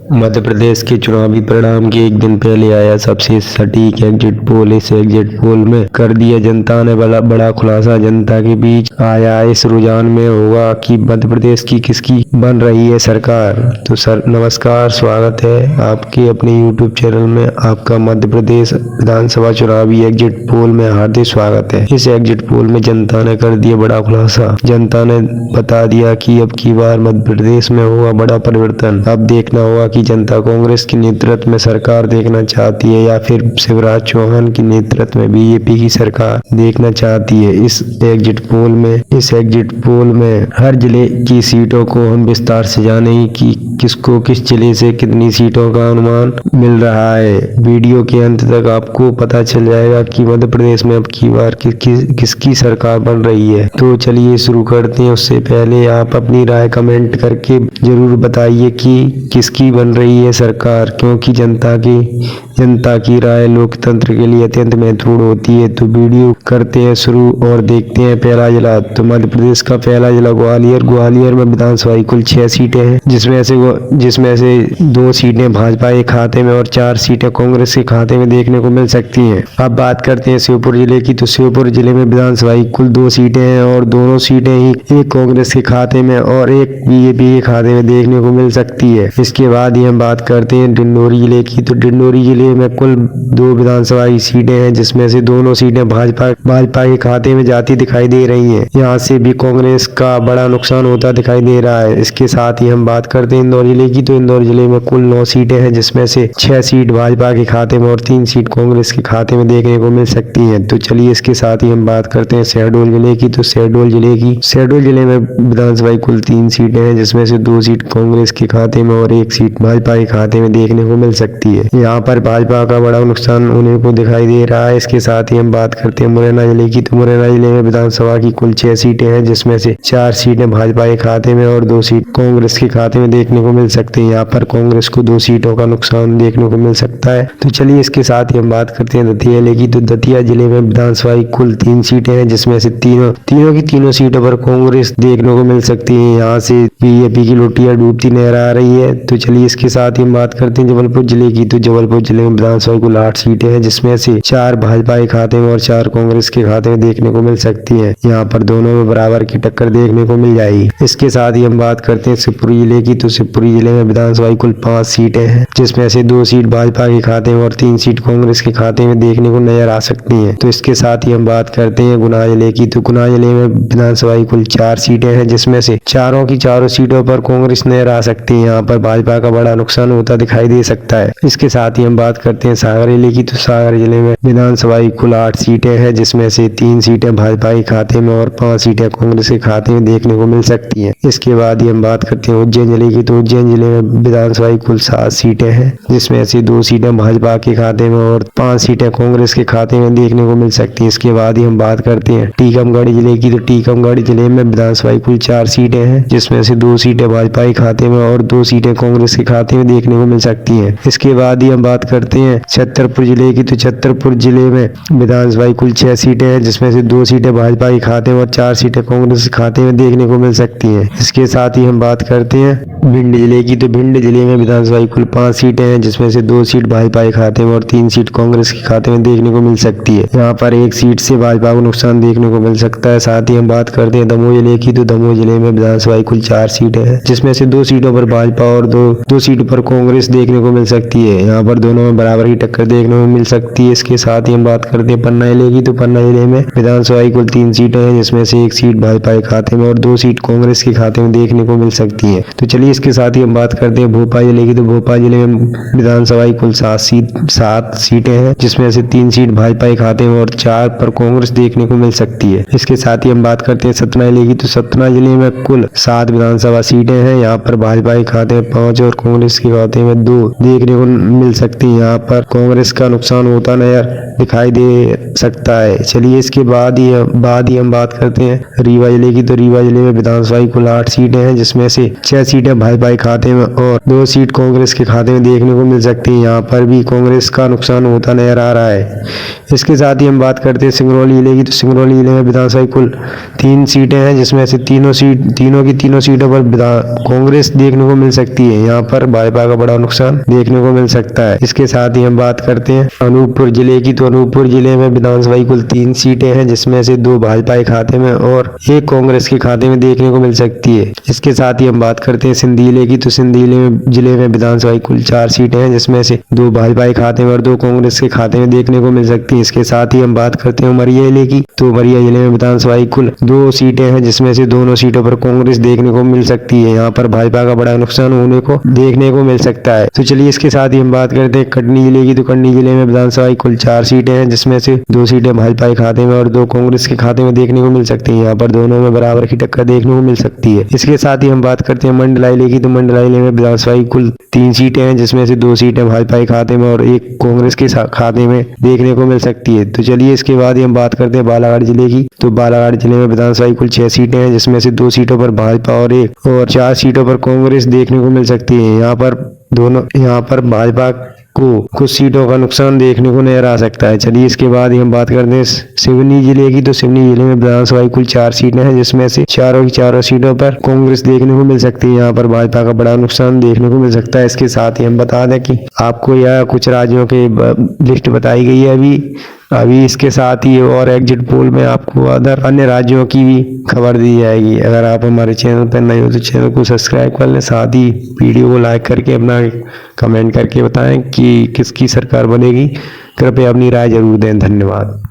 मध्य प्रदेश के चुनावी परिणाम के एक दिन पहले आया सबसे सटीक एग्जिट पोल। इस एग्जिट पोल में कर दिया जनता ने बड़ा खुलासा। जनता के बीच आया इस रुझान में होगा कि मध्य प्रदेश की किसकी बन रही है सरकार। तो सर नमस्कार, स्वागत है आपके अपने यूट्यूब चैनल में। आपका मध्य प्रदेश विधानसभा चुनावी एग्जिट पोल में हार्दिक स्वागत है। इस एग्जिट पोल में जनता ने कर दिया बड़ा खुलासा। जनता ने बता दिया कि अब की बार मध्य प्रदेश में होगा बड़ा परिवर्तन। अब देखना होगा कि जनता कांग्रेस के नेतृत्व में सरकार देखना चाहती है या फिर शिवराज चौहान के नेतृत्व में बीजेपी की सरकार देखना चाहती है। इस एग्जिट पोल में हर जिले की सीटों को हम विस्तार से जानेंगे कि किसको किस जिले से कितनी सीटों का अनुमान मिल रहा है। वीडियो के अंत तक आपको पता चल जाएगा कि मध्य प्रदेश में अब की बार किसकी सरकार बन रही है। तो चलिए शुरू करते हैं। उससे पहले आप अपनी राय कमेंट करके जरूर बताइए कि किसकी बन रही है सरकार, क्योंकि जनता की राय लोकतंत्र के लिए अत्यंत महत्वपूर्ण होती है। तो वीडियो करते हैं शुरू और देखते हैं पहला जिला। तो मध्य प्रदेश का पहला जिला ग्वालियर में विधानसभा कुल 6 सीटें हैं, जिसमें से 2 सीटें भाजपा के खाते में और 4 सीटें कांग्रेस के खाते में देखने को मिल सकती हैं। अब बात करते हैं श्योपुर जिले की। तो श्योपुर जिले में विधानसभा कुल 2 सीटें हैं और दोनों सीटें ही एक कांग्रेस के खाते में और एक बीजेपी के खाते में देखने को मिल सकती है। इसके बाद ही हम बात करते हैं डिंडोरी जिले की। तो डिंडोरी जिले में कुल 2 विधानसभा की सीटें हैं, जिसमें से दोनों सीटें भाजपा के खाते में जाती दिखाई दे रही हैं। यहाँ से भी कांग्रेस का बड़ा नुकसान होता दिखाई दे रहा है। इसके साथ ही हम बात करते हैं इंदौर जिले की। तो इंदौर जिले में कुल 9 सीटें हैं, जिसमें से 6 सीट भाजपा के खाते में और 3 सीट कांग्रेस के खाते में देखने को मिल सकती है। तो चलिए इसके साथ ही हम बात करते हैं शहडोल जिले की। तो शहडोल जिले में विधानसभा कुल 3 सीटें हैं, जिसमें से 2 सीट कांग्रेस के खाते में और 1 सीट भाजपा के खाते में देखने को मिल सकती है। यहाँ पर भाजपा का बड़ा नुकसान होने को दिखाई दे रहा है। इसके साथ ही हम बात करते हैं मुरैना जिले की। तो मुरैना जिले में विधानसभा की कुल 6 सीटें हैं, जिसमें से 4 सीटें भाजपा के खाते में और 2 सीट कांग्रेस के खाते में देखने को मिल सकती है। यहाँ पर कांग्रेस को 2 सीटों का नुकसान देखने को मिल सकता है। तो चलिए इसके साथ ही हम बात करते हैं दतिया जिले की। तो दतिया जिले में विधानसभा कुल 3 सीटें हैं, जिसमें से तीनों सीटों पर कांग्रेस देखने को मिल सकती है। यहाँ से बीजेपी की लुटिया डूबती नजर आ रही है। तो चलिए इसके साथ ही हम बात करते हैं जबलपुर जिले की। तो जबलपुर जिले में विधानसभा कुल 8 सीटें हैं, जिसमें से 4 भाजपा के खाते में और 4 कांग्रेस के खाते में देखने को मिल सकती है। यहाँ पर दोनों में बराबर की टक्कर देखने को मिल जाएगी। इसके साथ ही हम बात करते हैं शिवपुरी जिले की। तो शिवपुरी जिले में विधानसभा कुल 5 सीटें हैं, जिसमें से 2 सीट भाजपा के खाते में और 3 सीट कांग्रेस के खाते में देखने को नजर आ सकती है। तो इसके साथ ही हम बात करते हैं गुना जिले की। तो गुना जिले में विधानसभा कुल 4 सीटें हैं, जिसमें से चारों सीटों पर कांग्रेस नजर आ सकती है। यहाँ पर भाजपा का बड़ा नुकसान होता दिखाई दे सकता है। इसके साथ ही हम बात करते हैं सागर जिले की। तो सागर जिले में विधानसभा कुल 8 सीटें हैं, जिसमें से 3 सीटें भाजपा के खाते में और 5 सीटें कांग्रेस के खाते में देखने को मिल सकती हैं। इसके बाद ही हम बात करते हैं उज्जैन जिले की। तो उज्जैन जिले में विधानसभा कुल 7 सीटें हैं, जिसमें से 2 सीटें भाजपा के खाते में और 5 सीटें कांग्रेस के खाते में देखने को मिल सकती है। इसके बाद ही हम बात करते हैं टीकमगढ़ जिले की। तो टीकमगढ़ जिले में विधानसभा कुल 4 सीटें हैं, जिसमें से 2 सीटें भाजपा के खाते में और 2 सीटें कांग्रेस के खाते में देखने को मिल सकती हैं। इसके बाद ही हम बात करते हैं छतरपुर जिले की। तो छतरपुर जिले में विधानसभा कुल 6 सीटें हैं, जिसमें से 2 सीटें भाजपा के खाते में और 4 सीटें कांग्रेस के खाते में देखने को मिल सकती हैं। इसके साथ ही हम बात करते हैं भिंड जिले की। तो भिंड जिले में विधानसभा कुल 5 सीटें हैं, जिसमें से 2 सीट भाजपा के खाते में और 3 सीट कांग्रेस के खाते में देखने को मिल सकती है। यहाँ पर 1 सीट से भाजपा को नुकसान देखने को मिल सकता है। साथ ही हम बात करते हैं दमोह जिले की। तो दमोह जिले में विधानसभा कुल 4 सीटें हैं, जिसमें से 2 सीटों पर भाजपा और 2 सीटों पर कांग्रेस देखने को मिल सकती है। यहाँ पर दोनों में बराबर की टक्कर देखने को मिल सकती है। इसके साथ ही हम बात करते हैं पन्ना जिले की। तो पन्ना जिले में विधानसभा कुल 3 सीटें हैं, जिसमें से 1 सीट भाजपा के खाते में और 2 सीट कांग्रेस के खाते में देखने को मिल सकती है। तो चलिए इसके साथ ही हम बात करते हैं भोपाल जिले की। तो भोपाल जिले में विधानसभा कुल 7 सीटें हैं, जिसमें से 3 सीट भाजपा के खाते में और 4 पर कांग्रेस देखने को मिल सकती है। इसके साथ ही हम बात करते हैं सतना जिले की। तो सतना जिले में कुल 7 विधानसभा सीटें हैं। यहाँ पर भाजपा के खाते में 5 और कांग्रेस के खाते में 2 देखने को मिल सकती है। यहाँ पर कांग्रेस का नुकसान होता नजर दिखाई दे सकता है। चलिए इसके बाद ही हम बात करते हैं रीवा जिले की। तो रीवा जिले में विधानसभा कुल 8 सीटें हैं, जिसमें से 6 सीटें भाजपा के खाते में और 2 सीट कांग्रेस के खाते में देखने को मिल सकती है। यहाँ पर भी कांग्रेस का नुकसान होता नजर आ रहा है। इसके साथ ही हम बात करते हैं सिंगरौली जिले की। तो सिंगरौली जिले में विधानसभा कुल 3 सीटें हैं, जिसमें से तीनों की तीनों सीटों पर कांग्रेस देखने को मिल सकती है। यहाँ पर भाजपा का बड़ा नुकसान देखने को मिल सकता है। इसके साथ ही हम बात करते हैं अनूपपुर जिले की, तो अनूपपुर जिले में विधानसभा की कुल 3 सीटें हैं, जिसमें से 2 भाजपा के खाते में और 1 कांग्रेस के खाते में देखने को मिल सकती है। इसके साथ ही हम बात करते हैं सिंधी जिले की, तो सिंधी जिले में विधानसभा की कुल 4 सीटें हैं, जिसमें से 2 भाजपा के खाते में और 2 कांग्रेस के खाते में देखने को मिल सकती है। इसके साथ ही हम बात करते हैं उमरिया जिले की, तो उमरिया जिले में विधानसभा की कुल 2 सीटें हैं, जिसमें से दोनों सीटों पर कांग्रेस देखने को मिल सकती है। यहाँ पर भाजपा का बड़ा नुकसान होने को देखने को मिल सकता है। तो चलिए इसके साथ ही हम बात करते हैं कटनी जिले की, तो कटनी जिले में विधानसभा की कुल 4 सीटें हैं, जिसमें से 2 सीटें भाजपा के खाते में और 2 कांग्रेस के खाते में देखने को मिल सकती है। यहाँ पर दोनों में बराबर की टक्कर देखने को मिल सकती है। इसके साथ ही हम बात करते हैं मंडला जिले की, तो मंडला जिले में विधानसभा की कुल 3 सीटें हैं, जिसमें से 2 सीटें भाजपा के खाते में और 1 कांग्रेस के खाते में देखने को मिल सकती है। तो चलिए इसके बाद ही हम बात करते हैं बालाघाट जिले की, तो बालाघाट जिले में विधानसभा की कुल 6 सीटें हैं, जिसमें से 2 सीटों पर भाजपा और 4 सीटों पर कांग्रेस देखने को मिल सकती है। यहाँ पर भाजपा को कुछ सीटों का नुकसान देखने को नजर आ सकता है। चलिए इसके बाद ही हम बात करते हैं सिवनी जिले की, तो सिवनी जिले में विधानसभा की कुल 4 सीटें हैं, जिसमें से चारों की चारों सीटों पर कांग्रेस देखने को मिल सकती है। यहाँ पर भाजपा का बड़ा नुकसान देखने को मिल सकता है। इसके साथ ही हम बता दें कि आपको यह कुछ राज्यों के लिस्ट बताई गई है अभी इसके साथ ही और एग्जिट पोल में आपको अन्य राज्यों की भी खबर दी जाएगी। अगर आप हमारे चैनल पर नए हो तो चैनल को सब्सक्राइब कर लें, साथ ही वीडियो को लाइक करके अपना कमेंट करके बताएं कि किसकी सरकार बनेगी। कृपया अपनी राय जरूर दें। धन्यवाद।